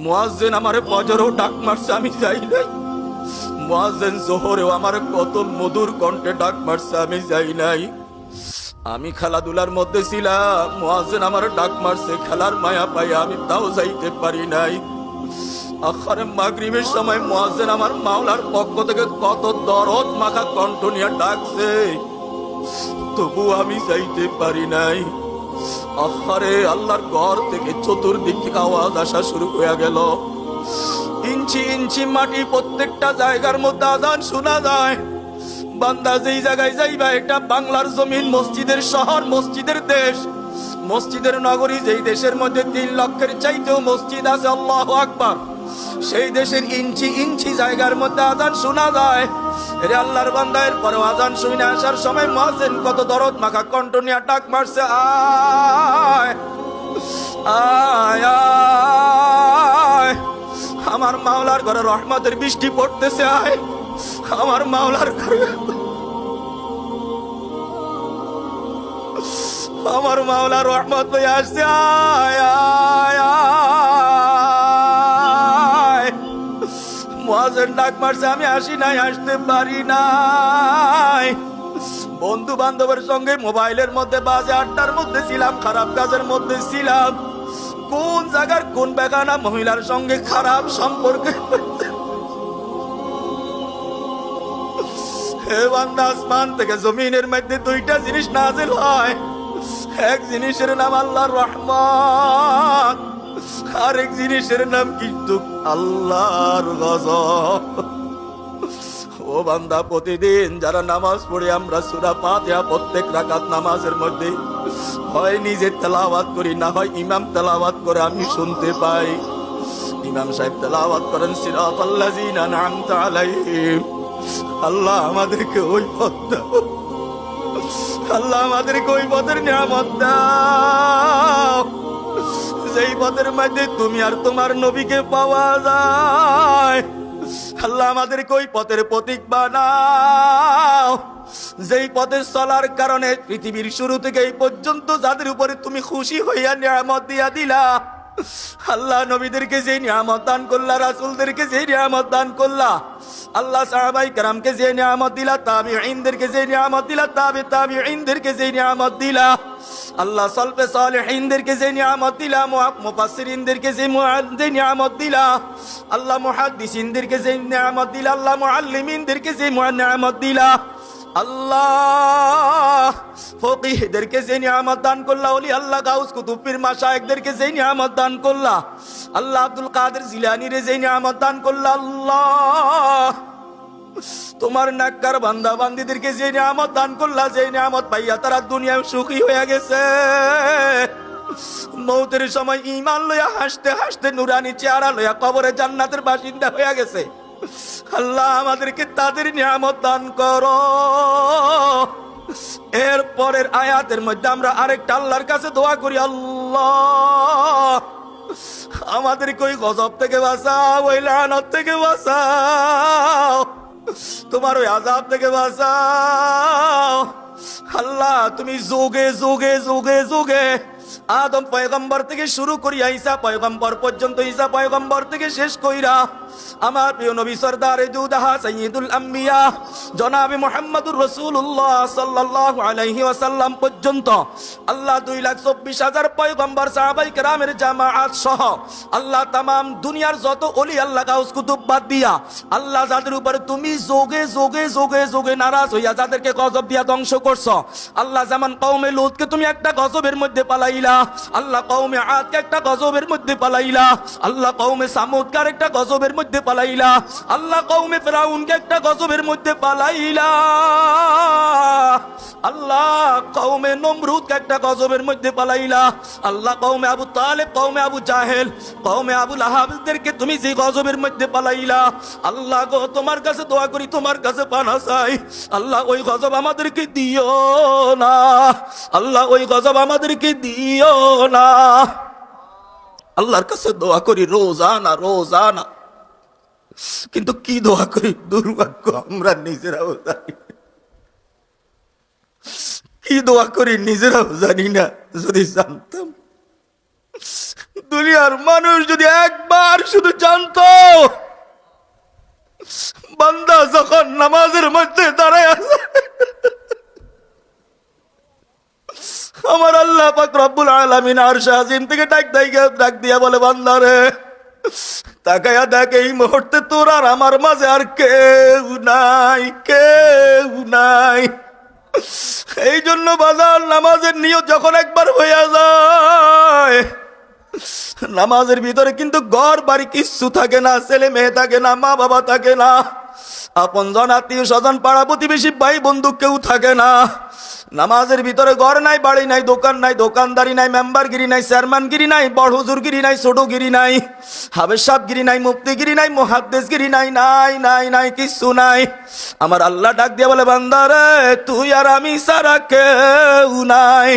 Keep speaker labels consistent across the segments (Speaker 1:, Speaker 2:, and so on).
Speaker 1: মুয়াজ্জিন আমারে ফজরও ডাক মারছে, আমি যাই নাই। মুয়াজ্জিন জোহরেও আমারে কত মধুর কণ্ঠে ডাক মারছে, আমি যাই নাই। আমি খেলাধুলার মধ্যে ছিলাম, মুয়াজ্জিন আমারে ডাক মারছে, খেলার মায়া পাই আমি তাও যাইতে পারি নাই। আখরে মাগরিবের সময় মুয়াজ্জিন আমার মাওলার পক্ষ থেকে কত দরদ মাখা কণ্ঠ নিয়ে ডাকছে, তবু আমি যাইতে পারি নাই। আখরে আল্লাহর ঘর থেকে চতুর্দিক থেকে আওয়াজ আসা শুরু হয়ে গেল। ইঞ্চি ইঞ্চি মাটি, প্রত্যেকটা জায়গার মধ্যে আজান শোনা যায়। বান্দা যেই জায়গায় যাইবা, এটা বাংলার জমিন, মসজিদের শহর, মসজিদের দেশ, মসজিদের নগরী। যেই দেশের মধ্যে 3 লক্ষের চাইতেও মসজিদ আছে, আল্লাহু আকবার, সেই দেশের ইঞ্চি ইঞ্চি জায়গার মধ্যে আজান শোনা যায়। রে আল্লাহর বান্দা, এরপরে আজান শুনে আসার সময় মুয়াজ্জিন কত দরদ মাখা কণ্ঠ নিয়ে ডাক মারছে, আয় আয় আয়, আমার মাওলার ঘরে রহমতের বৃষ্টি পড়তেছে, আয় আমার মাওলার ঘরে, আমার মাওলা রহমত লইয়া আসছে, আয় আয় আয়। মুয়াজ্জিন ডাক মারছে, আমি আসি নাই, আসতে পারি নাই। বন্ধু বান্ধবের সঙ্গে মোবাইলের মধ্যে বাজে আড্ডার মধ্যে ছিলাম, খারাপ কাজের মধ্যে ছিলাম। কোন জায়গার কোন বেগানা মহিলার সঙ্গে খারাপ সম্পর্কে। হে বান্দা, আসমান থেকে জমিনের মধ্যে 2টা জিনিস নাযিল হয়। এক জিনিসের নাম আল্লাহর রহমত, আরেক জিনিসের নাম কিন্তু আল্লাহর গজব। ও বান্দা, প্রতিদিন যারা নামাজ পড়ে আমরা সূরা ফাতিহা প্রত্যেক রাকাত নামাজের মধ্যে হয় নিজে তেলাওয়াত করি, না হয় ইমাম তেলাওয়াত করে আমি শুনতে পাই। ইমাম সাহেব তেলাওয়াত করেন, সিরাতাল্লাযীনা আন'আমতা আলাইহিম। আল্লাহ আমাদেরকে ওই পথ দাও, আল্লাহ আমাদেরকে ওই পথের নিয়ামত দাও যেই পথের মধ্যে তুমি আর তোমার নবীকে পাওয়া যায়। আল্লাহ আমাদেরকে ওই পথের প্রতীক বানাও, যেই পথে চলার কারণে পৃথিবীর শুরু থেকে এই পর্যন্ত যাদের উপরে তুমি খুশি হইয়া নিয়ামত দিয়া দিলা। আল্লাহ নবীদেরকে যে নিয়ামত দান করলা, রাসূলদেরকে যে নিয়ামত দান করলা, আল্লাহ সাহাবাই কেরামকে যে নিয়ামত দিলা, তাবিঈনদেরকে যে নিয়ামত দিলা, তাবিঈনদেরকে যে নিয়ামত দিলা, আল্লাহ সালফে সালেহিনদেরকে যে নিয়ামত দিলা, মুফাসসিরিনদেরকে যে নিয়ামত দিলা, আল্লাহ মুহাদ্দিসিনদেরকে যে নিয়ামত দিলা, আল্লাহ মুআল্লিমিনদেরকে যে নিয়ামত দিলা, আল্লাহ ফকিহদেরকে যে নিয়ামত দান করলা, ওলি আল্লাহ গাউস কুতুব পীর মাশায়েখদেরকে যে নিয়ামত দান করলা, আল্লাহ আব্দুল কাদের জিলানীরে যে নিয়ামত দান করলা, আল্লাহ তোমার নাক্কার বান্দা বান্দীদেরকে যে নিয়ামত দান করলা, যে নিয়ামত পাইয়া তারা দুনিয়ায় সুখী হয়ে গেছে। মৌতের সময় ঈমান লইয়া হাসতে হাসতে নুরানি চেহারা লইয়া কবরে জান্নাতের বাসিন্দা হয়ে গেছে। আল্লাহ আমাদেরকে তাদের নিয়ামত দান করো। এর পরের আয়াতের মধ্যে আমরা আরেকটা আল্লাহর কাছে দোয়া করি, আল্লাহ আমাদেরকে ওই গজব থেকে বাঁচাও, ওই লানত থেকে বাঁচাও, তোমার ওই আযাব থেকে বাঁচাও। আল্লাহ তুমি যুগে যুগে যুগে যুগে আদম পয়গম্বর থেকে শুরু করিয়া ঈসা পয়গম্বর পর্যন্ত, ঈসা পয়গম্বর থেকে শেষ কইরা আমার প্রিয় নবী সরদারে দুদাহা সাইয়্যিদুল আম্বিয়া জনাবে মুহাম্মদুর রাসূলুল্লাহ সাল্লাল্লাহু আলাইহি ওয়াসাল্লাম পর্যন্ত আল্লাহ 2,24,000 পয়গম্বর সাহাবাই কেরামের জামাআত সহ আল্লাহ তামাম দুনিয়ার যত ওলি আল্লাহ গাউস কুতুব বাদ দিয়া আল্লাহ যাদের উপর তুমি যোগে যোগে যোগে যোগে নারাজ হইয়া যাদেরকে গজব দিয়া ধ্বংস করছো, আল্লাহ যেমন কওমে লূতকে তুমি একটা গজবের মধ্যে পালাইলা, আল্লাহ কওমে আদকে একটা গজবের মধ্যে পালাইলা, আল্লাহ কওমে সামুদকে একটা গজবের মধ্যে পালাইলা, আল্লাহ কওমে ফিরাউনকে একটা গজবের মধ্যে পালাইলা, আল্লাহ কওমে নমরুদকে একটা গজবের মধ্যে পালাইলা, আল্লাহ কওমে আবু তালেব, কওমে আবু জাহেল, কওমে আবু লাহাবদেরকে তুমি যে গজবের মধ্যে পালাইলা, আল্লাহ গো তোমার কাছে দোয়া করি, তোমার কাছে পানা চাই, আল্লাহ ওই গজব আমাদেরকে দিও না, আল্লাহ ওই গজব আমাদেরকে দিও না। আল্লাহর কাছে দোয়া করি রোজানা রোজানা, কিন্তু কি দোয়া করি দুর্ভাগ্য আমরা নিজেরাও জানি, কি দোয়া করি নিজেরাও জানি না। যদি জানতাম দুনিয়ার মানুষ যদি একবার শুধু জানতো বান্দা যখন নামাজের মধ্যে দাঁড়ায় আছে আমার আল্লাহ পাক রব্বুল আলামিন আরশে আজিম থেকে ডাক দিয়া বলে বান্দারে তাকায়া দেখ এই মুহূর্তে তোর আর আমার মাঝে আর কেউ নাই, কেউ নাই। এই জন্য বাজার নামাজের নিয়ত যখন একবার হইয়া যায় নামাজের ভিতরে কিন্তু ঘর বাড়ি কিচ্ছু থাকে না, ছেলে মেয়ে থাকে না, মা বাবা থাকে না, আপন জন আত্মীয় স্বজন পাড়া প্রতিবেশী ভাই বন্ধু কেউ থাকে না। নামাজের ভিতরে ঘর নাই, বাড়ি নাই, দোকান নাই, দোকানদারি নাই, মেম্বারগিরি নাই, চেয়ারম্যানগিরি নাই, বড় হুজুরগিরি নাই, ছোটগিরি নাই, হাবেজ সাহেবগিরি নাই, মুফতিগিরি নাই, মুহাদ্দিসগিরি নাই, নাই নাই নাই কিচ্ছু নাই। আমার আল্লাহ ডাক দিয়া বলে বান্দারে তুই আর আমি ছাড়া কেউ নাই।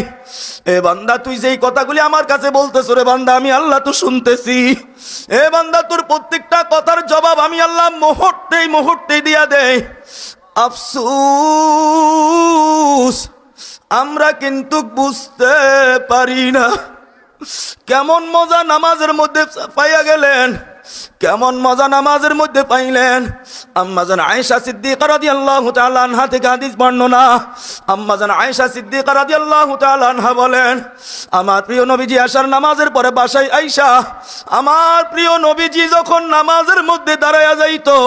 Speaker 1: এ বান্দা তুই যেই কথাগুলি আমার কাছে বলতেছ রে বান্দা আমি আল্লাহ তো শুনতেছি। এ বান্দা তোর প্রত্যেকটা কথার জবাব আমি আল্লাহ মুহূর্তেই দিয়া দেই। আফসোস আমরা কিন্তু বুঝতে পারি না কেমন মজা নামাজের মধ্যে পাইয়া গেলেন, কেমন মজা নামাজের মধ্যে পাইলেন। আম্মাজান আয়েশা সিদ্দিকা রাদিয়াল্লাহু তাআলা আনহা থেকে হাদিস বর্ণনা। আম্মাজান আয়েশা সিদ্দিকা রাদিয়াল্লাহু তাআলা আনহা বলেন আমার প্রিয় নবীজি আশার নামাজের পরে বাসায় আয়েশা আমার প্রিয় নবীজি যখন নামাজের মধ্যে দাঁড়ায়া যাইতো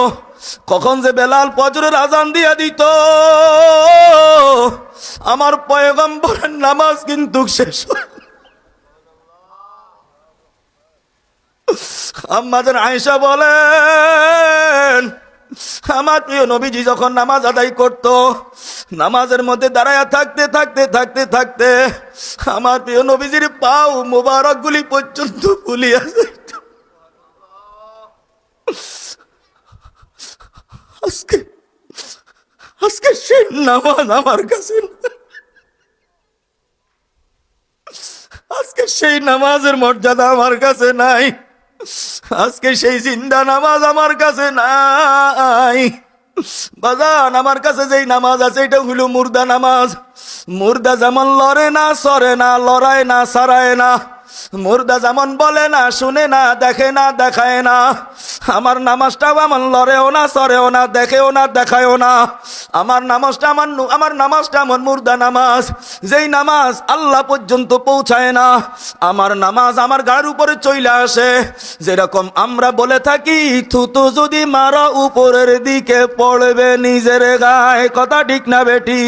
Speaker 1: কখন যে বেলাল ফজরের আজান দিয়া দিত আমার পয়গম্বরের নামাজ কিন্তু শেষ হয়। আম্মাজান আয়েশা বলেন আমার প্রিয় নবীজি যখন নামাজ আদায় করত নামাজের মধ্যে দাঁড়ায়া থাকতে থাকতে থাকতে থাকতে আমার প্রিয় নবীজির পাও মোবারক গুলি পর্যন্ত ফুলিয়া যাইত। আজকে সেই নামাজ আমার কাছে আজকে সেই নামাজের মর্যাদা আমার কাছে নাই, আজকে সেই জিন্দা নামাজ আমার কাছে নাই। বাজান আমার কাছে যেই নামাজ আছে এটা হইল মুর্দা নামাজ। মুর্দা যেমন লড়ে না, সরে না, লড়ায় না, সারায় না, মুর্দা যেমন বলে না, শুনে না, দেখে না, দেখায় না, আমার নামাজটাও এমন লড়েও না, সরেও না, দেখেও না, দেখায়ও না। আমার নামাজটা এমন মুর্দা নামাজ যেই নামাজ আল্লাহ পর্যন্ত পৌঁছায় না। আমার নামাজ আমার গায়ের উপরে চলে আসে। যেরকম আমরা বলে থাকি থুতু যদি মারা উপরের দিকে পড়বে নিজের গায়ে, কথা ঠিক না বেটি?